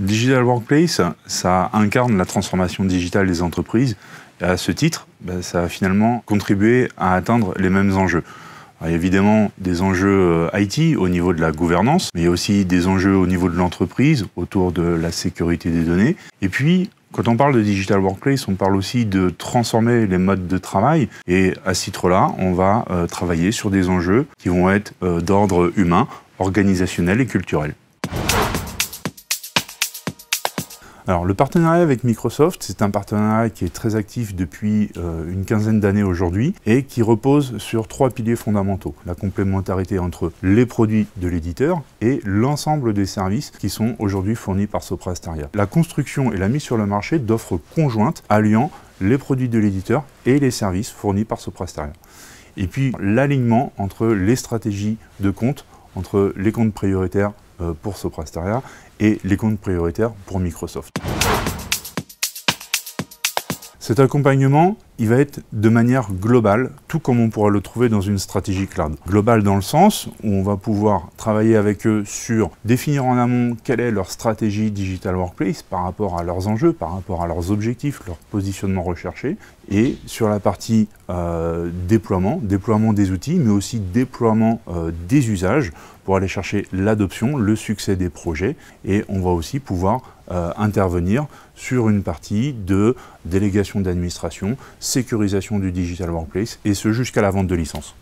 Digital Workplace, ça incarne la transformation digitale des entreprises. Et à ce titre, ça a finalement contribué à atteindre les mêmes enjeux. Alors, il y a évidemment des enjeux IT au niveau de la gouvernance, mais il y a aussi des enjeux au niveau de l'entreprise, autour de la sécurité des données. Et puis, quand on parle de Digital Workplace, on parle aussi de transformer les modes de travail. Et à ce titre-là, on va travailler sur des enjeux qui vont être d'ordre humain, organisationnel et culturel. Alors, le partenariat avec Microsoft, c'est un partenariat qui est très actif depuis une quinzaine d'années aujourd'hui et qui repose sur 3 piliers fondamentaux. La complémentarité entre les produits de l'éditeur et l'ensemble des services qui sont aujourd'hui fournis par Soprasteria. La construction et la mise sur le marché d'offres conjointes alliant les produits de l'éditeur et les services fournis par Soprasteria. Et puis, l'alignement entre les stratégies de compte, entre les comptes prioritaires pour Soprasteria et les comptes prioritaires pour Microsoft. Cet accompagnement, il va être de manière globale, tout comme on pourra le trouver dans une stratégie cloud. Globale dans le sens où on va pouvoir travailler avec eux sur définir en amont quelle est leur stratégie Digital Workplace par rapport à leurs enjeux, par rapport à leurs objectifs, leur positionnement recherché, et sur la partie déploiement des outils, mais aussi déploiement des usages pour aller chercher l'adoption, le succès des projets, et on va aussi pouvoir intervenir sur une partie de délégation d'administration, sécurisation du Digital Workplace, et ce jusqu'à la vente de licence.